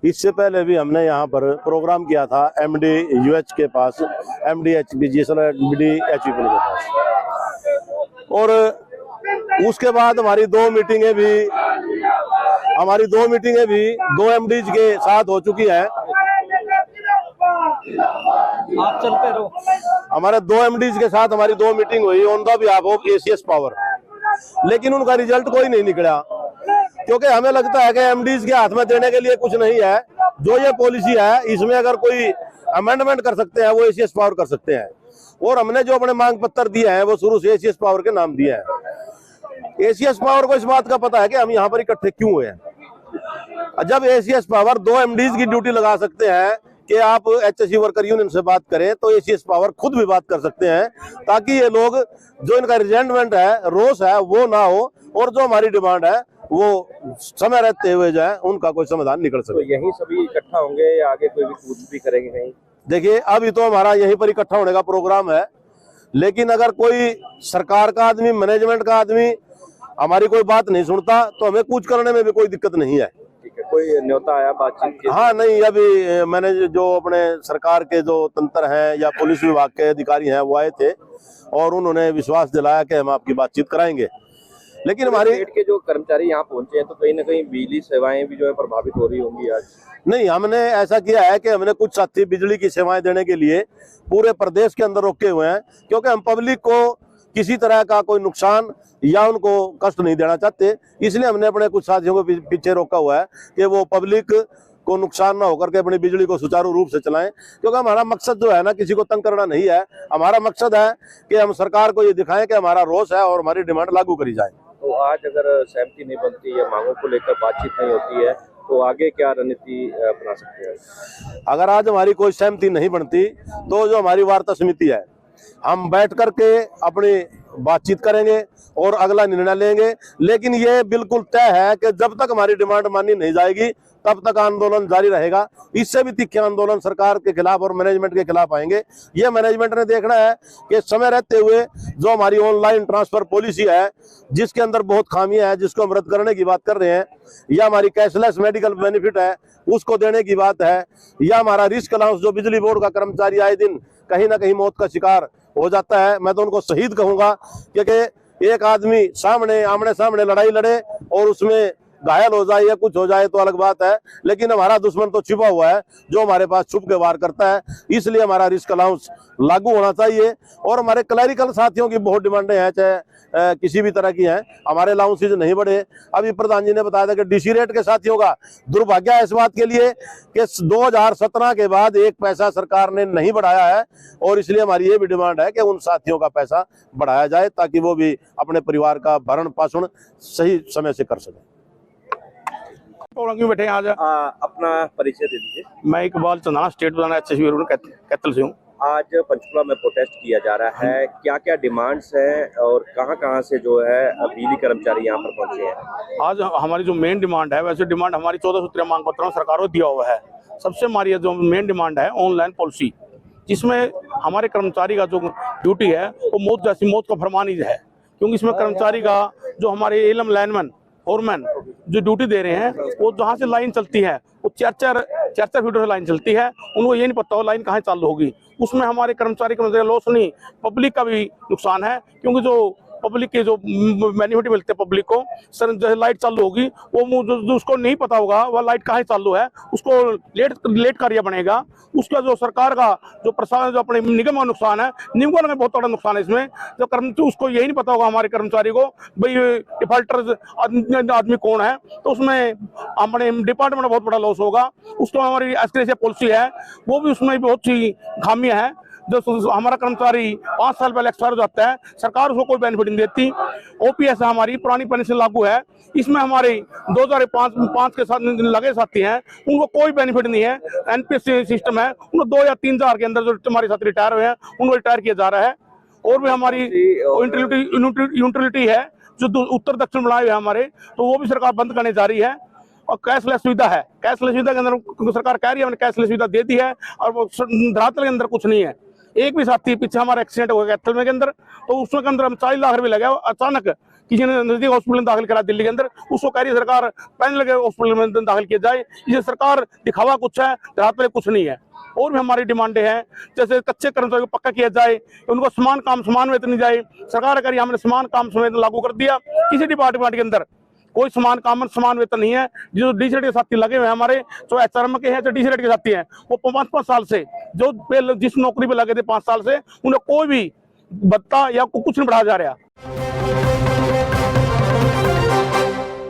इससे पहले भी हमने यहाँ पर प्रोग्राम किया था MDUH के पास, MDHPG के पास, और उसके बाद हमारी दो मीटिंगें भी दो MDs के साथ हो चुकी है। आप चलते रहो। हमारे दो MDs के साथ हमारी दो मीटिंग हुई on the behalf of ACS power, लेकिन उनका रिजल्ट कोई नहीं निकला, क्योंकि हमें लगता है कि MDs के हाथ में देने के लिए कुछ नहीं है। जो ये पॉलिसी है इसमें अगर कोई अमेंडमेंट कर सकते हैं वो ACS पावर कर सकते हैं, और हमने जो अपने मांग पत्र दिए हैं वो शुरू से ACS पावर के नाम दिए हैं। ACS पावर को इस बात का पता है कि हम यहाँ पर इकट्ठे क्यों हुए हैं। जब ACS पावर दो MDs की ड्यूटी लगा सकते हैं कि आप HSE वर्कर यूनियन से बात करें, तो ACS पावर खुद भी बात कर सकते हैं, ताकि ये लोग जो इनका रिजेंटमेंट है, रोष है, वो ना हो, और जो हमारी डिमांड है वो समय रहते हुए जाए, उनका कोई समाधान निकल सके। तो यही सभी इकट्ठा होंगे या आगे कोई भी कूच भी करेंगे कहीं? देखिए, अभी तो हमारा यहीं पर इकट्ठा होने का प्रोग्राम है, लेकिन अगर कोई सरकार का आदमी, मैनेजमेंट का आदमी हमारी कोई बात नहीं सुनता तो हमें कूच करने में भी कोई दिक्कत नहीं है। कोई न्योता आया बातचीत की? हाँ, नहीं, अभी मैंने जो अपने सरकार के जो तंत्र हैं या पुलिस विभाग के अधिकारी हैं वो आए थे और उन्होंने विश्वास दिलाया कि हम आपकी बातचीत कराएंगे। लेकिन हमारे स्टेट के जो कर्मचारी यहाँ पहुंचे हैं तो कहीं ना कहीं बिजली सेवाएं भी जो है प्रभावित हो रही होंगी आज। नहीं, हमने ऐसा किया है कि हमने कुछ साथी बिजली की सेवाएं देने के लिए पूरे प्रदेश के अंदर रोके हुए हैं, क्योंकि हम पब्लिक को किसी तरह का कोई नुकसान या उनको कष्ट नहीं देना चाहते। इसलिए हमने अपने कुछ साथियों को पीछे रोका हुआ है कि वो पब्लिक को नुकसान ना होकर के अपनी बिजली को सुचारू रूप से चलाएं, क्योंकि हमारा मकसद जो है ना, किसी को तंग करना नहीं है। हमारा मकसद है कि हम सरकार को ये दिखाएं कि हमारा रोष है और हमारी डिमांड लागू करी जाए। तो आज अगर सहमति नहीं बनती या मांगों को लेकर बातचीत नहीं होती है तो आगे क्या रणनीति अपना सकते हैं? अगर आज हमारी कोई सहमति नहीं बनती तो जो हमारी वार्ता समिति है, हम बैठ करके अपनी बातचीत करेंगे और अगला निर्णय लेंगे। लेकिन ये बिल्कुल तय है कि जब तक हमारी डिमांड मानी नहीं जाएगी तब तक आंदोलन जारी रहेगा। इससे भी तीखे आंदोलन सरकार के खिलाफ और मैनेजमेंट के खिलाफ आएंगे। ये मैनेजमेंट ने देखना है कि समय रहते हुए जो हमारी ऑनलाइन ट्रांसफर पॉलिसी है, जिसके अंदर बहुत खामियां हैं, जिसको हम रद्द करने की बात कर रहे हैं, या हमारी कैशलेस मेडिकल बेनिफिट है उसको देने की बात है, या हमारा रिस्क अलाउंस, जो बिजली बोर्ड का कर्मचारी आए दिन कहीं ना कहीं मौत का शिकार हो जाता है, मैं तो उनको शहीद कहूंगा, क्योंकि एक आदमी आमने सामने लड़ाई लड़े और उसमें घायल हो जाए या कुछ हो जाए तो अलग बात है, लेकिन हमारा दुश्मन तो छिपा हुआ है जो हमारे पास छुप के वार करता है। इसलिए हमारा रिस्क अलाउंस लागू होना चाहिए। और हमारे क्लैरिकल साथियों की बहुत डिमांडें हैं, चाहे किसी भी तरह की हैं, हमारे अलाउंसेज नहीं बढ़े। अभी प्रधान जी ने बताया था कि DC रेट के साथियों का दुर्भाग्य है इस बात के लिए कि 2017 के बाद एक पैसा सरकार ने नहीं बढ़ाया है, और इसलिए हमारी ये भी डिमांड है कि उन साथियों का पैसा बढ़ाया जाए ताकि वो भी अपने परिवार का भरण पोषण सही समय से कर सके। क्यों बैठे आज? अपना परिचय दे दीजिए। मैं इकबाल चंदाना, स्टेट प्रधान HSE कैथल से हूँ। आज पंचकुला में प्रोटेस्ट किया जा रहा है, क्या क्या डिमांड्स हैं और कहां से जो है बिजली कर्मचारी यहाँ पर पहुंचे हैं? आज हमारी जो मेन डिमांड है, वैसे डिमांड हमारी 14 सूत्रीय मांग पत्र में सरकार को दिया हुआ है। सबसे हमारी जो मेन डिमांड है ऑनलाइन पॉलिसी, जिसमें हमारे कर्मचारी का जो ड्यूटी है वो मौत जैसी मौत का फरमान ही है, क्योंकि इसमें कर्मचारी का जो हमारे एलएम लाइनमैन फोरमैन जो ड्यूटी दे रहे हैं, वो जहाँ से लाइन चलती है वो चार फीट से लाइन चलती है, उनको ये नहीं पता हो लाइन कहाँ चालू होगी। उसमें हमारे कर्मचारी का लॉस नहीं, पब्लिक का भी नुकसान है, क्योंकि जो पब्लिक के जो बेनिफिट मिलते हैं पब्लिक को, सर जैसे लाइट चालू होगी वो जो उसको नहीं पता होगा वह लाइट कहाँ चालू है, उसको लेट कार्य बनेगा। उसका जो सरकार का जो प्रशासन जो अपने निगम का नुकसान है, निगम में बहुत बड़ा नुकसान है इसमें। जो कर्मचारी उसको यही नहीं पता होगा हमारे कर्मचारी को भाई डिफॉल्टर आदमी कौन है, तो उसमें हमारे डिपार्टमेंट में बहुत बड़ा लॉस होगा। उसको हमारी एसक्रेसिया पॉलिसी है वो भी उसमें बहुत सी खामियां हैं। जो हमारा कर्मचारी 5 साल पहले एक्सपायर हो जाता है, सरकार उसको कोई बेनिफिट नहीं देती। OPS हमारी पुरानी पेंशन लागू है, इसमें हमारे 2005 के साथ लगे साथी हैं, उनको कोई बेनिफिट नहीं है। NPS सिस्टम है, उनको 2 या 3 साल के अंदर जो हमारे साथ रिटायर हुए हैं उनको रिटायर किया जा रहा है। और भी हमारी यूटिलिटी है जो उत्तर दक्षिण बनाए हुए हैं हमारे, तो वो भी सरकार बंद करने जा रही है। और कैशलेस सुविधा है, कैशलेस सुविधा के अंदर सरकार कह रही है हमने कैशलेस सुविधा दे दी है, और वो धरातल के अंदर कुछ नहीं है। एक भी साथी पीछे हमारा एक्सीडेंट हो गया कैथल में के अंदर, तो उसमें के अंदर हम 40 लाख रुपए लगे, अचानक किसी ने नजदीक हॉस्पिटल में दाखिल करा दिल्ली के अंदर, उसको कह रही है सरकार पैनल के हॉस्पिटल में दाखिल किया जाए। इसे सरकार दिखावा कुछ है, रात में कुछ नहीं है। और भी हमारी डिमांडें हैं, जैसे कच्चे कर्मचारियों को पक्का किया जाए, उनको समान काम समान वेतन दी जाए। सरकार अगर हमने समान काम समान वेतन लागू कर दिया, किसी डिपार्टमेंट के अंदर कोई समान काम समान वेतन नहीं है। जो डीसी रेट के साथी लगे हुए हैं हमारे, जो एचआरएम के हैं, जो डीसी रेट के साथी हैं, वो 5-5 साल से जो जिस नौकरी पे लगे थे 5 साल से, उन्हें कोई भी भत्ता या कुछ नहीं बढ़ाया जा रहा।